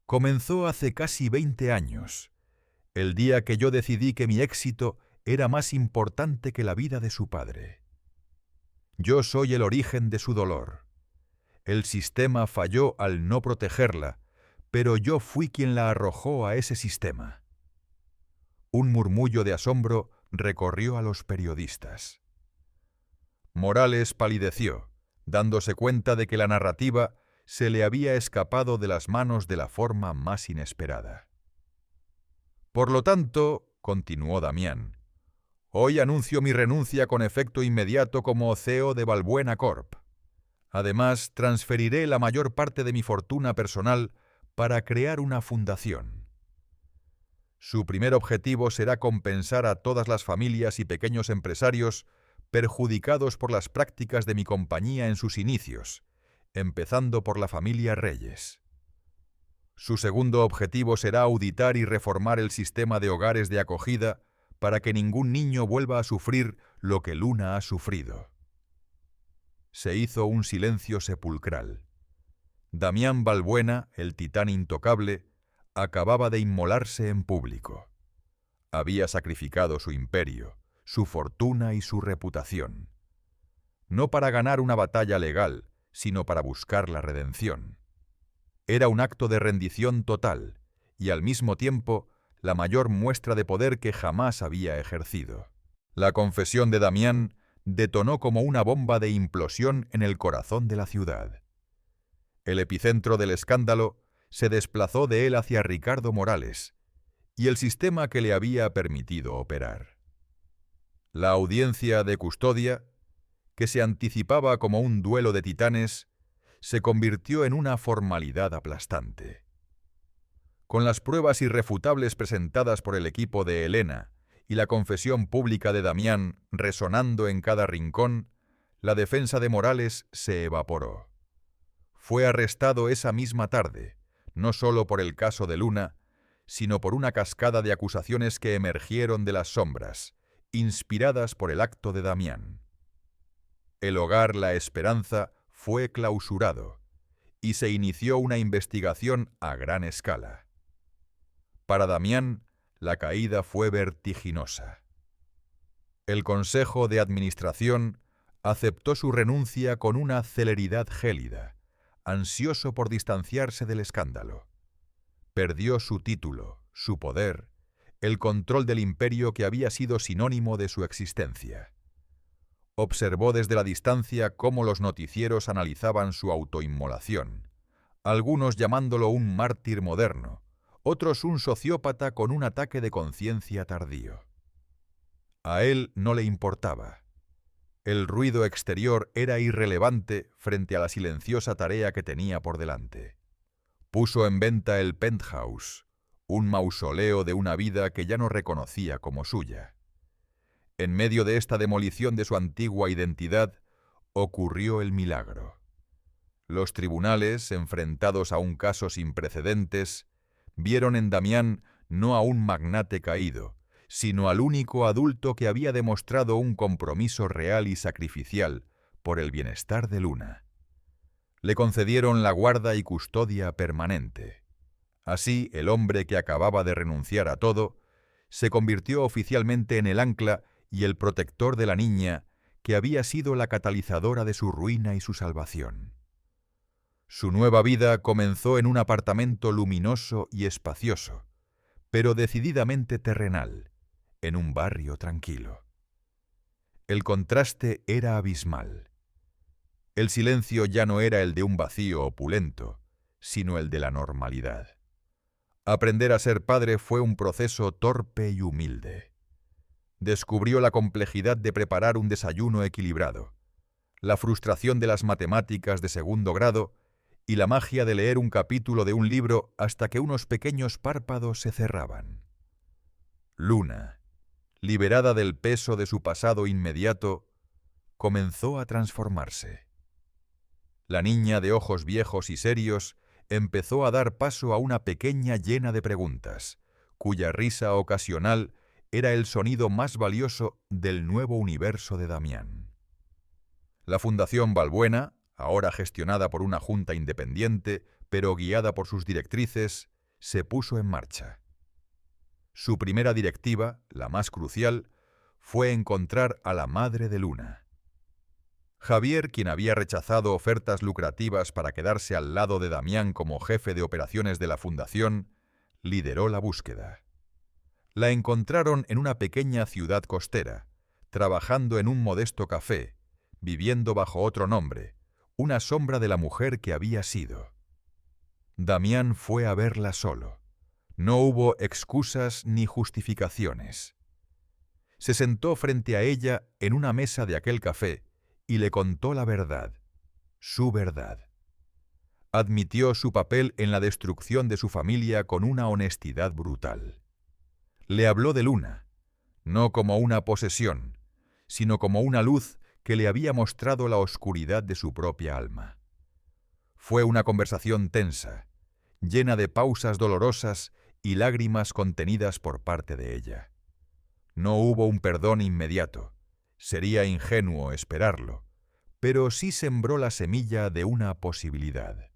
Comenzó hace casi 20 años, el día que yo decidí que mi éxito era más importante que la vida de su padre. Yo soy el origen de su dolor. El sistema falló al no protegerla, pero yo fui quien la arrojó a ese sistema. Un murmullo de asombro recorrió a los periodistas. Morales palideció, dándose cuenta de que la narrativa se le había escapado de las manos de la forma más inesperada. «Por lo tanto», continuó Damián, «hoy anuncio mi renuncia con efecto inmediato como CEO de Balbuena Corp. Además, transferiré la mayor parte de mi fortuna personal para crear una fundación. Su primer objetivo será compensar a todas las familias y pequeños empresarios perjudicados por las prácticas de mi compañía en sus inicios, empezando por la familia Reyes. Su segundo objetivo será auditar y reformar el sistema de hogares de acogida para que ningún niño vuelva a sufrir lo que Luna ha sufrido». Se hizo un silencio sepulcral. Damián Balbuena, el titán intocable, acababa de inmolarse en público. Había sacrificado su imperio, su fortuna y su reputación. No para ganar una batalla legal, sino para buscar la redención. Era un acto de rendición total y al mismo tiempo la mayor muestra de poder que jamás había ejercido. La confesión de Damián detonó como una bomba de implosión en el corazón de la ciudad. El epicentro del escándalo se desplazó de él hacia Ricardo Morales y el sistema que le había permitido operar. La audiencia de custodia, que se anticipaba como un duelo de titanes, se convirtió en una formalidad aplastante. Con las pruebas irrefutables presentadas por el equipo de Elena y la confesión pública de Damián resonando en cada rincón, la defensa de Morales se evaporó. Fue arrestado esa misma tarde, no solo por el caso de Luna, sino por una cascada de acusaciones que emergieron de las sombras, inspiradas por el acto de Damián. El hogar La Esperanza fue clausurado y se inició una investigación a gran escala. Para Damián, la caída fue vertiginosa. El Consejo de Administración aceptó su renuncia con una celeridad gélida, ansioso por distanciarse del escándalo. Perdió su título, su poder, el control del imperio que había sido sinónimo de su existencia. Observó desde la distancia cómo los noticieros analizaban su autoinmolación, algunos llamándolo un mártir moderno, otros un sociópata con un ataque de conciencia tardío. A él no le importaba. El ruido exterior era irrelevante frente a la silenciosa tarea que tenía por delante. Puso en venta el penthouse, un mausoleo de una vida que ya no reconocía como suya. En medio de esta demolición de su antigua identidad, ocurrió el milagro. Los tribunales, enfrentados a un caso sin precedentes, vieron en Damián no a un magnate caído, sino al único adulto que había demostrado un compromiso real y sacrificial por el bienestar de Luna. Le concedieron la guarda y custodia permanente. Así, el hombre que acababa de renunciar a todo, se convirtió oficialmente en el ancla y el protector de la niña que había sido la catalizadora de su ruina y su salvación. Su nueva vida comenzó en un apartamento luminoso y espacioso, pero decididamente terrenal, en un barrio tranquilo. El contraste era abismal. El silencio ya no era el de un vacío opulento, sino el de la normalidad. Aprender a ser padre fue un proceso torpe y humilde. Descubrió la complejidad de preparar un desayuno equilibrado, la frustración de las matemáticas de segundo grado y la magia de leer un capítulo de un libro hasta que unos pequeños párpados se cerraban. Luna, liberada del peso de su pasado inmediato, comenzó a transformarse. La niña de ojos viejos y serios empezó a dar paso a una pequeña llena de preguntas, cuya risa ocasional era el sonido más valioso del nuevo universo de Damián. La Fundación Balbuena, ahora gestionada por una junta independiente, pero guiada por sus directrices, se puso en marcha. Su primera directiva, la más crucial, fue encontrar a la madre de Luna. Javier, quien había rechazado ofertas lucrativas para quedarse al lado de Damián como jefe de operaciones de la Fundación, lideró la búsqueda. La encontraron en una pequeña ciudad costera, trabajando en un modesto café, viviendo bajo otro nombre, una sombra de la mujer que había sido. Damián fue a verla solo. No hubo excusas ni justificaciones. Se sentó frente a ella en una mesa de aquel café y le contó la verdad, su verdad. Admitió su papel en la destrucción de su familia con una honestidad brutal. Le habló de Luna, no como una posesión, sino como una luz que le había mostrado la oscuridad de su propia alma. Fue una conversación tensa, llena de pausas dolorosas y lágrimas contenidas por parte de ella. No hubo un perdón inmediato, sería ingenuo esperarlo, pero sí sembró la semilla de una posibilidad.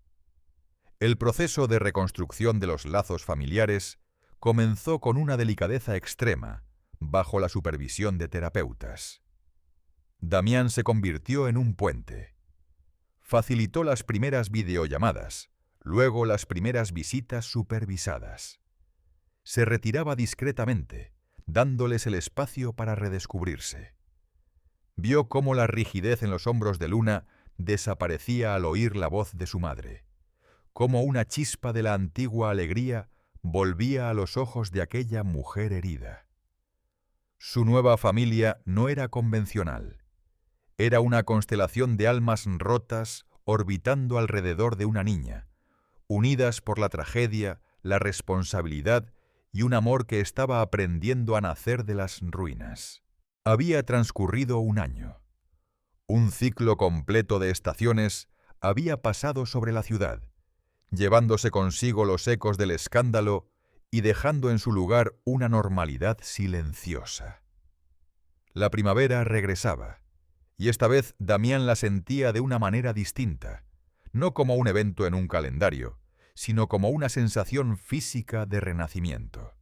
El proceso de reconstrucción de los lazos familiares comenzó con una delicadeza extrema, bajo la supervisión de terapeutas. Damián se convirtió en un puente. Facilitó las primeras videollamadas, luego las primeras visitas supervisadas. Se retiraba discretamente, dándoles el espacio para redescubrirse. Vio cómo la rigidez en los hombros de Luna desaparecía al oír la voz de su madre, cómo una chispa de la antigua alegría volvía a los ojos de aquella mujer herida. Su nueva familia no era convencional. Era una constelación de almas rotas orbitando alrededor de una niña, unidas por la tragedia, la responsabilidad y un amor que estaba aprendiendo a nacer de las ruinas. Había transcurrido un año. Un ciclo completo de estaciones había pasado sobre la ciudad, llevándose consigo los ecos del escándalo y dejando en su lugar una normalidad silenciosa. La primavera regresaba, y esta vez Damián la sentía de una manera distinta, no como un evento en un calendario, sino como una sensación física de renacimiento.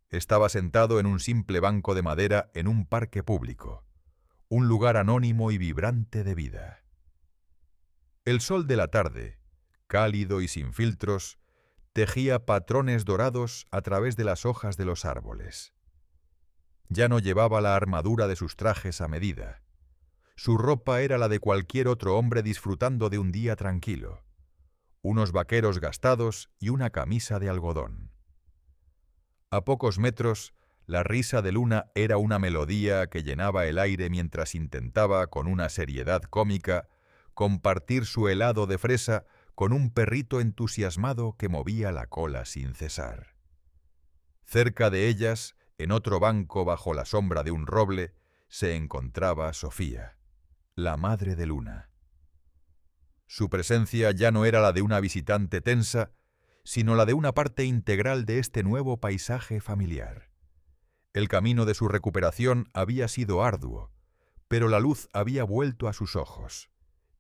Estaba sentado en un simple banco de madera en un parque público, un lugar anónimo y vibrante de vida. El sol de la tarde, cálido y sin filtros, tejía patrones dorados a través de las hojas de los árboles. Ya no llevaba la armadura de sus trajes a medida. Su ropa era la de cualquier otro hombre disfrutando de un día tranquilo. Unos vaqueros gastados y una camisa de algodón. A pocos metros, la risa de Luna era una melodía que llenaba el aire mientras intentaba, con una seriedad cómica, compartir su helado de fresa con un perrito entusiasmado que movía la cola sin cesar. Cerca de ellas, en otro banco bajo la sombra de un roble, se encontraba Sofía, la madre de Luna. Su presencia ya no era la de una visitante tensa, sino la de una parte integral de este nuevo paisaje familiar. El camino de su recuperación había sido arduo, pero la luz había vuelto a sus ojos,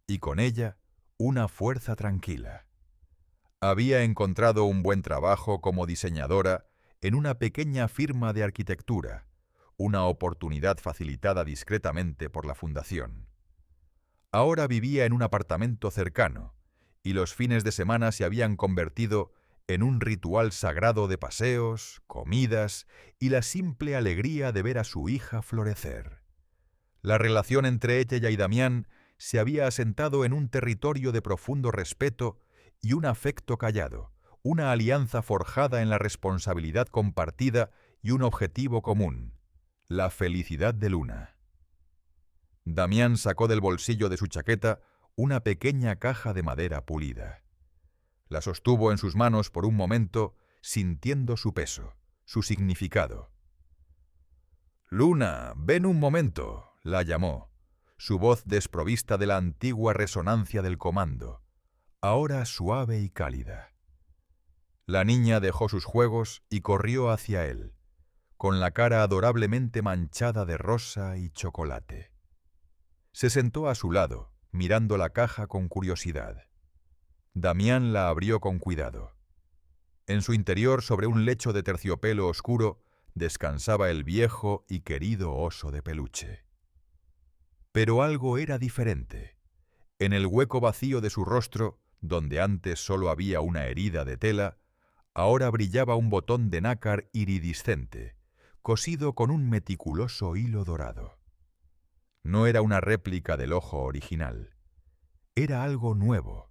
y con ella una fuerza tranquila. Había encontrado un buen trabajo como diseñadora en una pequeña firma de arquitectura, una oportunidad facilitada discretamente por la fundación. Ahora vivía en un apartamento cercano, y los fines de semana se habían convertido en un ritual sagrado de paseos, comidas y la simple alegría de ver a su hija florecer. La relación entre ella y Damián se había asentado en un territorio de profundo respeto y un afecto callado, una alianza forjada en la responsabilidad compartida y un objetivo común, la felicidad de Luna. Damián sacó del bolsillo de su chaqueta una pequeña caja de madera pulida. La sostuvo en sus manos por un momento, sintiendo su peso, su significado. «Luna, ven un momento», la llamó, su voz desprovista de la antigua resonancia del comando, ahora suave y cálida. La niña dejó sus juegos y corrió hacia él, con la cara adorablemente manchada de rosa y chocolate. Se sentó a su lado, mirando la caja con curiosidad. Damián la abrió con cuidado. En su interior, sobre un lecho de terciopelo oscuro, descansaba el viejo y querido oso de peluche. Pero algo era diferente. En el hueco vacío de su rostro, donde antes solo había una herida de tela, ahora brillaba un botón de nácar iridiscente, cosido con un meticuloso hilo dorado. No era una réplica del ojo original. Era algo nuevo,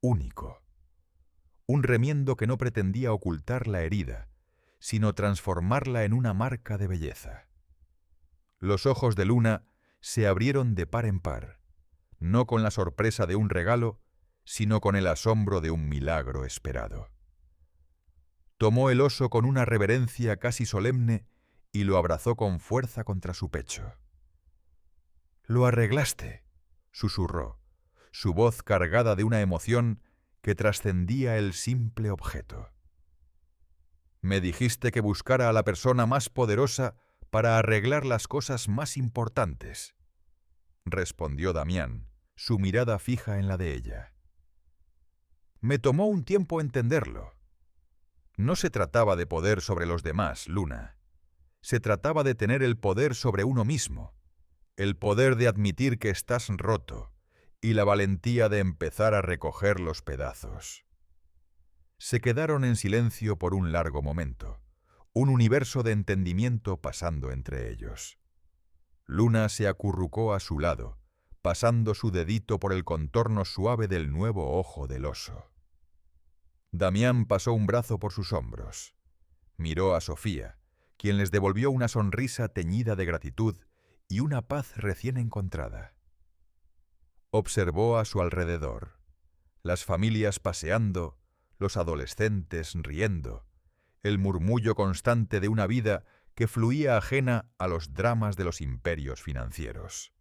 único. Un remiendo que no pretendía ocultar la herida, sino transformarla en una marca de belleza. Los ojos de Luna se abrieron de par en par, no con la sorpresa de un regalo, sino con el asombro de un milagro esperado. Tomó el oso con una reverencia casi solemne y lo abrazó con fuerza contra su pecho. «Lo arreglaste», susurró, su voz cargada de una emoción que trascendía el simple objeto. «Me dijiste que buscara a la persona más poderosa para arreglar las cosas más importantes», respondió Damián, su mirada fija en la de ella. «Me tomó un tiempo entenderlo. No se trataba de poder sobre los demás, Luna. Se trataba de tener el poder sobre uno mismo, el poder de admitir que estás roto y la valentía de empezar a recoger los pedazos». Se quedaron en silencio por un largo momento, un universo de entendimiento pasando entre ellos. Luna se acurrucó a su lado, pasando su dedito por el contorno suave del nuevo ojo del oso. Damián pasó un brazo por sus hombros. Miró a Sofía, quien les devolvió una sonrisa teñida de gratitud y una paz recién encontrada. Observó a su alrededor, las familias paseando, los adolescentes riendo, el murmullo constante de una vida que fluía ajena a los dramas de los imperios financieros.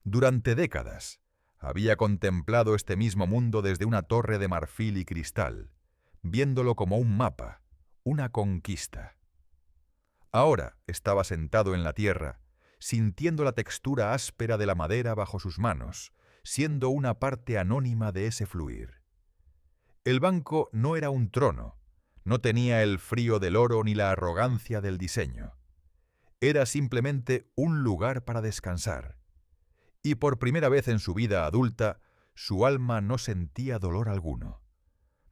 Durante décadas había contemplado este mismo mundo desde una torre de marfil y cristal, viéndolo como un mapa, una conquista. Ahora estaba sentado en la tierra, sintiendo la textura áspera de la madera bajo sus manos, siendo una parte anónima de ese fluir. El banco no era un trono, no tenía el frío del oro ni la arrogancia del diseño. Era simplemente un lugar para descansar. Y por primera vez en su vida adulta, su alma no sentía dolor alguno.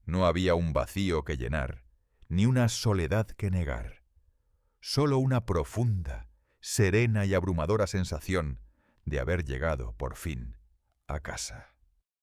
No había un vacío que llenar, ni una soledad que negar. Solo una profunda, serena y abrumadora sensación de haber llegado, por fin, a casa.